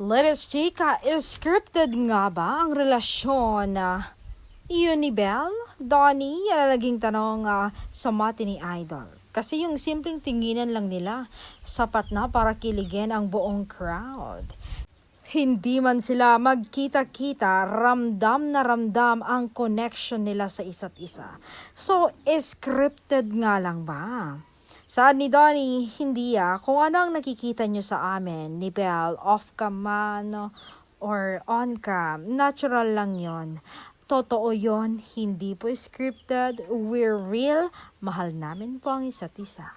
Let's chika, scripted nga ba ang relasyon na iyon ni Belle? Donnie, yan ang naging tanong sa mati ni Idol. Kasi yung simpleng tinginan lang nila, sapat na para kiligin ang buong crowd. Hindi man sila magkita-kita, ramdam na ramdam ang connection nila sa isa't isa. So, scripted nga lang ba? Saad ni Donnie, hindi kung ano ang nakikita nyo sa amin ni Belle, off cam man or on cam, natural lang yon. Totoo yon, hindi po scripted, we're real, mahal namin po ang isa't isa.